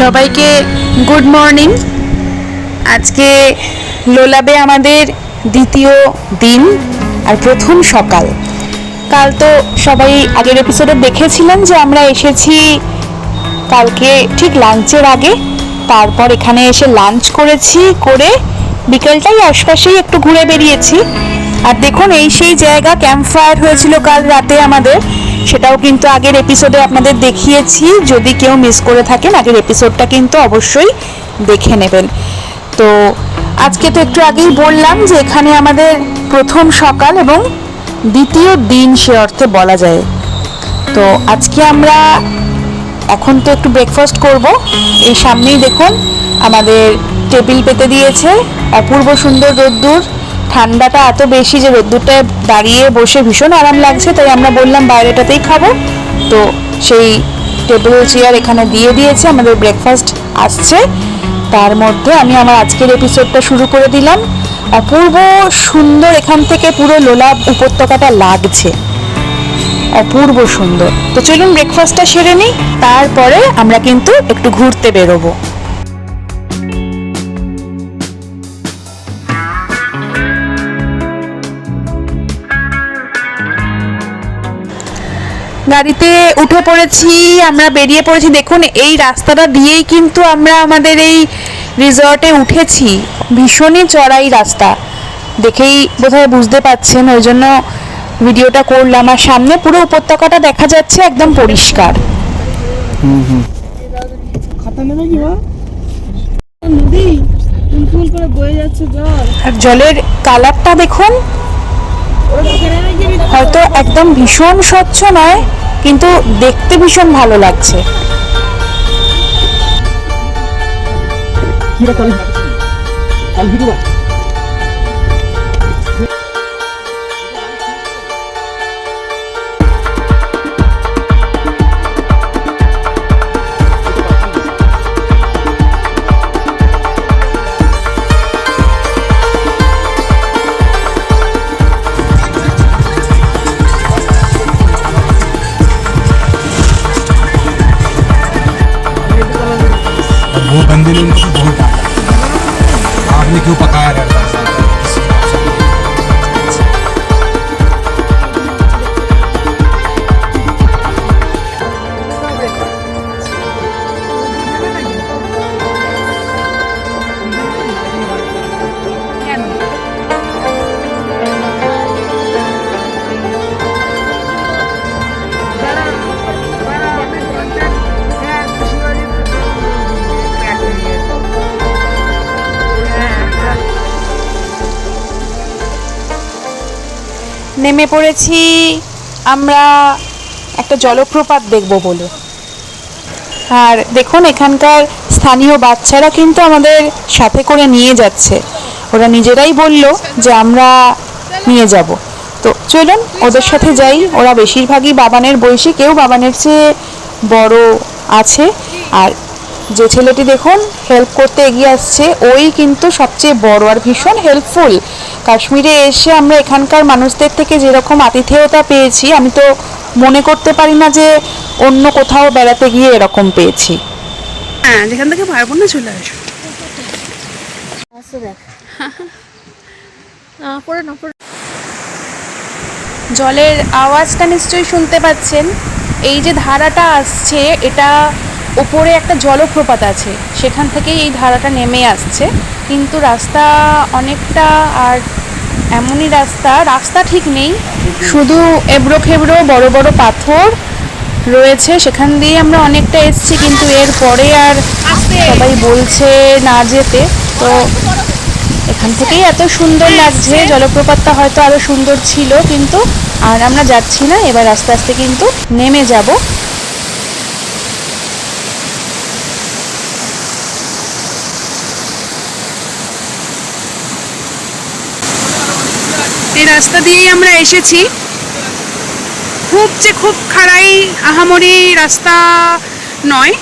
সবাইকে good morning. আজকে লোলাবে আমাদের দ্বিতীয় দিন আর প্রথম সকাল। কাল তো সবাই আগের এপিসোডে দেখেছিলেন যে আমরা এসেছি কালকে ঠিক লাঞ্চের আগে, তারপর এখানে এসে লাঞ্চ করেছি, করে বিকেলটাই আশপাশেই একটু ঘুরে বেরিয়েছি। আর দেখুন এই সেই জায়গা, ক্যাম্প ফায়ার হয়েছিল কাল রাতে আমাদের, সেটাও কিন্তু আগের এপিসোডে আপনাদের দেখিয়েছি। যদি কেউ মিস করে থাকেন আগের এপিসোডটা কিন্তু অবশ্যই দেখে নেবেন। তো আজকে তো একটু আগেই বললাম যে এখানে আমাদের প্রথম সকাল এবং দ্বিতীয় দিন সে অর্থে বলা যায়। তো আজকে আমরা এখন তো একটু ব্রেকফাস্ট করব। এই সামনেই দেখুন আমাদের টেবিল পেতে দিয়েছে, অপূর্ব সুন্দর রোদ্দুর, ঠান্ডাটা এত বেশি যে রোদ্দুরটায় দাঁড়িয়ে বসে ভীষণ আরাম লাগছে, তাই আমরা বললাম বাইরেটাতেই খাবো। তো সেই টেবিল চেয়ার এখানে দিয়ে দিয়েছে, আমাদের ব্রেকফাস্ট আসছে। তার মধ্যে আমি আমার আজকের এপিসোডটা শুরু করে দিলাম। অপূর্ব সুন্দর এখান থেকে পুরো লোলাব উপত্যকাটা লাগছে, অপূর্ব সুন্দর। তো চলুন ব্রেকফাস্টটা সেরে নিই, তারপরে আমরা কিন্তু একটু ঘুরতে বেরোবো। গাড়িতে উঠে পড়েছি, আমরা বেরিয়ে পড়েছি। দেখুন এই রাস্তাটা দিয়েই কিন্তু আমরা আমাদের এই রিসর্টে উঠেছি। ভীষণই চড়াই রাস্তা, দেখেই বোধহয় বুঝতে পারছেন, ওই জন্য ভিডিওটা করলাম। আর সামনে পুরো উপত্যকাটা দেখা যাচ্ছে একদম পরিষ্কার। আর জলের কালারটা দেখুন, হয়তো একদম ভীষণ স্বচ্ছ নয়, কিন্তু দেখতে ভীষণ ভালো লাগছে। वो बंदे ने उनको बहुत डांटा, आपने क्यों पकाया रहता है। নেমে পড়েছি আমরা একটা জলপ্রপাত দেখব বলে। আর দেখুন এখানকার স্থানীয় বাচ্চারা কিন্তু আমাদের সাথে করে নিয়ে যাচ্ছে, ওরা নিজেরাই বলল যে আমরা নিয়ে যাব। তো চলুন ওদের সাথে যাই। ওরা বেশিরভাগই বাবানের বয়সী, কেউ বাবানের চেয়ে বড় আছে। আর যে ছেলেটি দেখুন হেল্প করতে এগিয়ে আসছে, ওই কিন্তু সবচেয়ে বড় আর ভীষণ হেল্পফুল। কাশ্মীরে এসে আমরা এখানকার মানুষদের থেকে যেরকম আতিথেয়তা পেয়েছি, আমি তো মনে করতে পারি না যে অন্য কোথাও বেড়াতে গিয়ে এরকম পেয়েছি। হ্যাঁ, যেখান থেকে পারবো না চলে আসো। জলের আওয়াজটা নিশ্চয়ই শুনতে পাচ্ছেন। এই যে ধারাটা আসছে, এটা ওপরে একটা জলপ্রপাত আছে, সেখান থেকেই এই ধারাটা নেমে আসছে। কিন্তু রাস্তা অনেকটা, আর এমনই রাস্তা ঠিক নেই, শুধু এবড়ো খেবড়ো বড় বড় পাথর রয়েছে। সেখান দিয়ে আমরা অনেকটা এসছি, কিন্তু এর পরে আর সবাই বলছে না যেতে। তো এখান থেকেই এত সুন্দর লাগছে, জলপ্রপাতটা হয়তো আরো সুন্দর ছিল, কিন্তু আর আমরা যাচ্ছি না, এবার আস্তে আস্তে কিন্তু নেমে যাব। এই রাস্তা দিয়েই আমরা এসেছি। খুব খাড়াই, আহামরি রাস্তা নয়,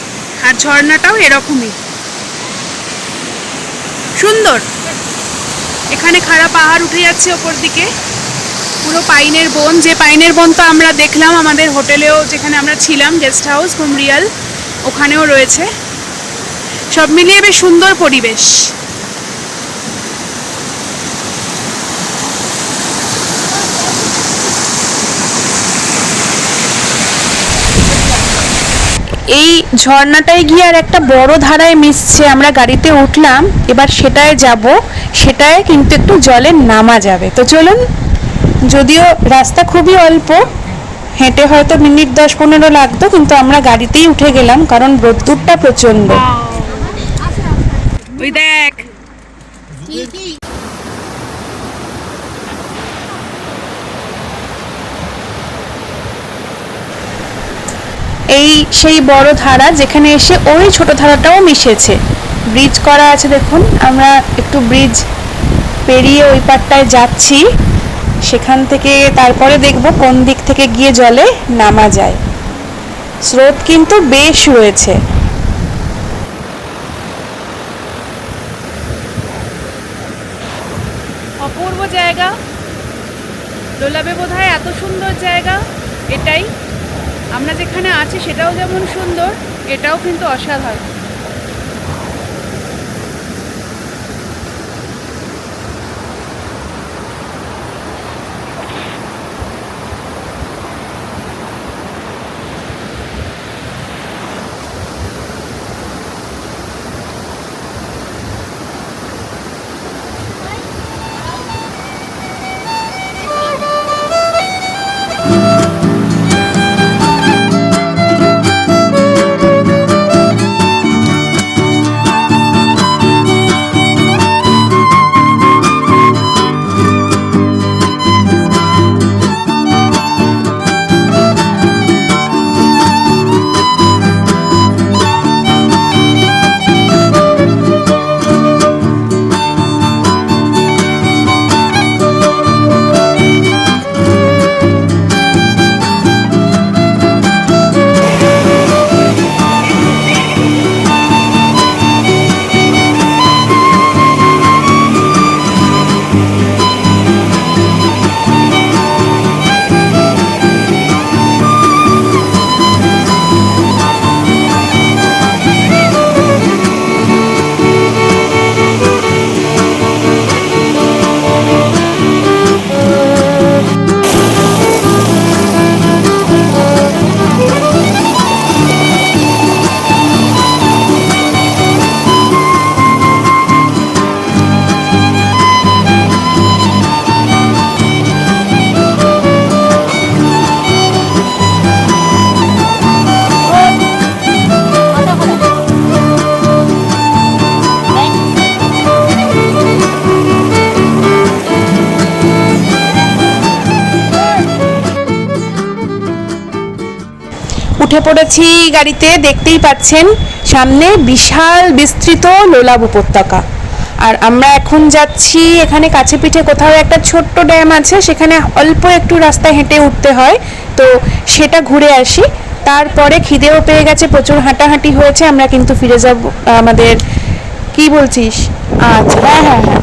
আর ঝর্ণাটাও এরকমই সুন্দর। এখানে খাড়া পাহাড় উঠে যাচ্ছে ওপর দিকে, পুরো পাইনের বন। যে পাইনের বন তো আমরা দেখলাম আমাদের হোটেলেও, যেখানে আমরা ছিলাম গেস্ট হাউস ঘুমরিয়াল, ওখানেও রয়েছে। সব মিলিয়ে বেশ সুন্দর পরিবেশ। এই ঝর্ণাটায় গিয়ে আর একটা বড় ধারায় মিশছে, আমরা গাড়িতে উঠলাম, এবার সেটায় যাব, সেটায় কিন্তু একটু জলে নামা যাবে। তো চলুন, যদিও রাস্তা খুবই অল্প, হেঁটে হয়তো মিনিট 10-15 লাগতো, কিন্তু আমরা গাড়িতেই উঠে গেলাম কারণ রোদ্দুরটা প্রচণ্ড। ওই দেখ, এই সেই বড় ধারা যেখানে এসে ওই ছোট ধারাটাও মিশেছে, ব্রিজ করা আছে দেখুন। আমরা একটু ব্রিজ পেরিয়ে ওই পাড়টায় যাচ্ছি, সেখান থেকে তারপরে দেখব কোন দিক থেকে গিয়ে জলে নামা যায়। স্রোত কিন্তু বেশ রয়েছে। অপূর্ব জায়গা। লোলাবে বোধহয় এত সুন্দর জায়গা এটাই। আমরা যেখানে আছি সেটাও যেমন সুন্দর, এটাও কিন্তু অসাধারণ। উঠে পড়েছি গাড়িতে, দেখতেই পাচ্ছেন সামনে বিশাল বিস্তৃত লোলাব উপত্যকা। আর আমরা এখন যাচ্ছি, এখানে কাছে পিঠে কোথাও একটা ছোট্ট ড্যাম আছে, সেখানে অল্প একটু রাস্তা হেঁটে উঠতে হয়, তো সেটা ঘুরে আসি। তারপরে খিদেও পেয়ে গেছে, প্রচুর হাঁটাহাঁটি হয়েছে, আমরা কিন্তু ফিরে যাব আমাদের, কি বলছিস, আচ্ছা হ্যাঁ হ্যাঁ হ্যাঁ,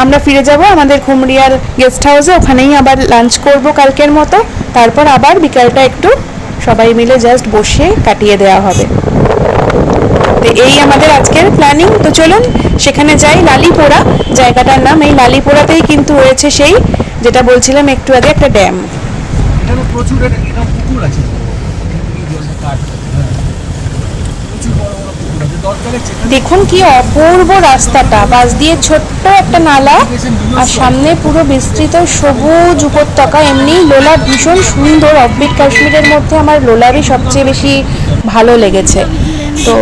আমরা ফিরে যাব আমাদের খুমরিয়ার গেস্ট হাউসে, ওখানেই আবার লাঞ্চ করব কালকের মতো। তারপর আবার বিকালটা একটু সবাই মিলে জাস্ট বসে কাটিয়ে দেওয়া হবে। তো এই আমাদের আজকের প্ল্যানিং। তো চলুন সেখানে যাই। লালিপোড়া জায়গাটার নাম, এই লালিপোড়াতেই কিন্তু রয়েছে সেই যেটা বলছিলাম একটু আগে, একটা ড্যাম। এখানে প্রচুর এরকম পুকুর আছে, প্রচুর বড় বড় পুকুর আছে, দরকারে যেখানে দেখুন কি অপূর্ব রাস্তাটা, পাশ দিয়ে ছোট্ট একটা নালা, আর সামনে পুরো বিস্তৃত সবুজ উপত্যকা। এমনি লোলা ভীষণ সুন্দর, অফবিট কাশ্মীরের মধ্যে আমার লোলারই সবচেয়ে বেশি ভালো লেগেছে। তো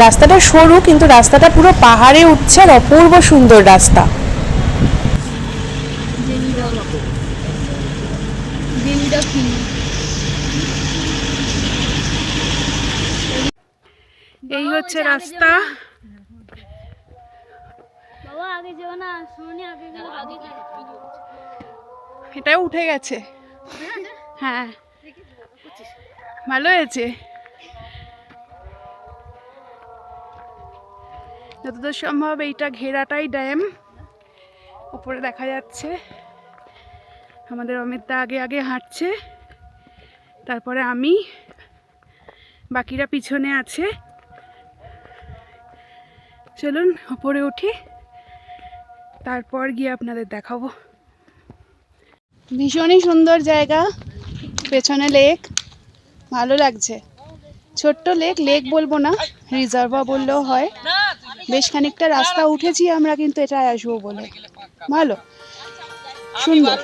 রাস্তাটা সরু, কিন্তু রাস্তাটা পুরো পাহাড়ে উঠছে, আর অপূর্ব সুন্দর রাস্তা। এই হচ্ছে রাস্তা। বাবা আগে যাও না, শুনি আগে গেলে আগে এটাও উঠে গেছে। হ্যাঁ, ভালো হয়েছে। যতদূর সম্ভব এইটা ঘেরাটাই ড্যাম, উপরে দেখা যাচ্ছে। আমাদের অমিতদা আগে আগে হাঁটছে, তারপরে আমি, বাকিরা পিছনে আছে। চলুন ওপরে উঠি, তারপর গিয়ে আপনাদের দেখাবো। ভীষণই সুন্দর জায়গা, পেছনে লেক, ভালো লাগছে। ছোট্ট লেক, লেক বলবো না, রিজার্ভা বললেও হয়। বেশ খানিকটা রাস্তা উঠেছি আমরা কিন্তু এটাই আসবো বলে। ভালো, সুন্দর।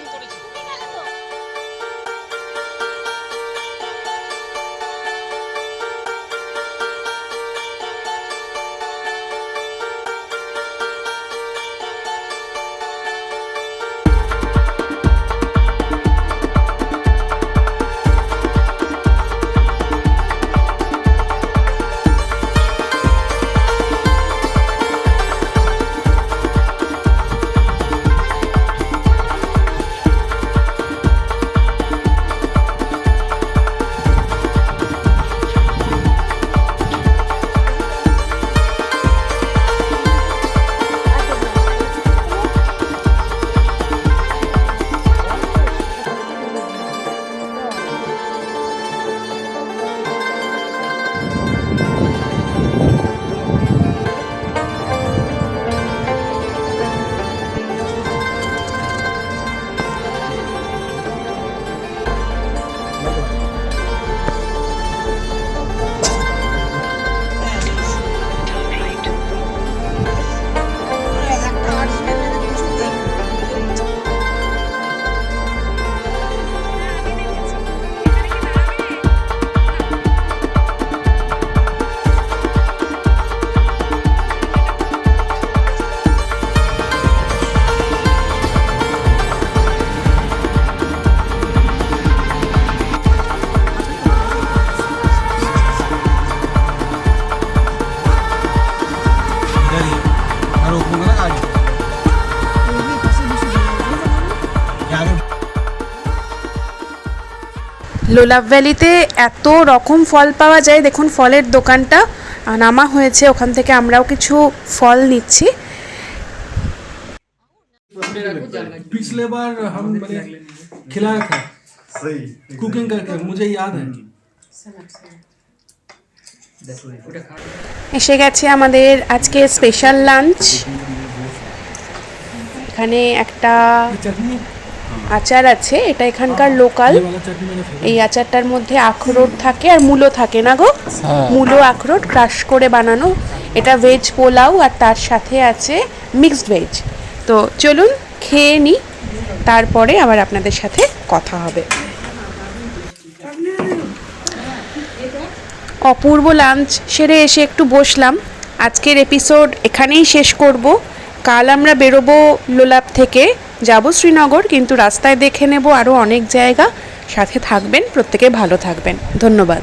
লোলাব ভ্যালিতে এত রকম ফল পাওয়া যায়, দেখুন ফলের দোকানটা নামা হয়েছে, ওখান থেকে আমরাও কিছু ফল নিচ্ছি। पिछले बार हम मैंने खिलाया था कुकिंग करके, मुझे याद है। এসে গেছে আমাদের আজকে স্পেশাল লাঞ্চ। এখানে একটা चटनी, আচার আছে, এটা এখানকার লোকাল। ये वाला चटनी मेरा फेवरेट। এই আচারটার মধ্যে আখরোট থাকে আর মূলো থাকে না গো, মূলো আখরোট ক্রাশ করে বানানো। এটা ভেজ পোলাও আর তার সাথে আছে মিক্সড ভেজ। তো চলুন খেয়ে নিই, তারপরে আবার আপনাদের সাথে কথা হবে। অপূর্ব লাঞ্চ সেরে এসে একটু বসলাম। আজকের এপিসোড এখানেই শেষ করব। কাল আমরা বেরোবো লোলাব থেকে, যাব শ্রীনগর, কিন্তু রাস্তায় দেখে নেব আরও অনেক জায়গা। সাথে থাকবেন, প্রত্যেকে ভালো থাকবেন। ধন্যবাদ।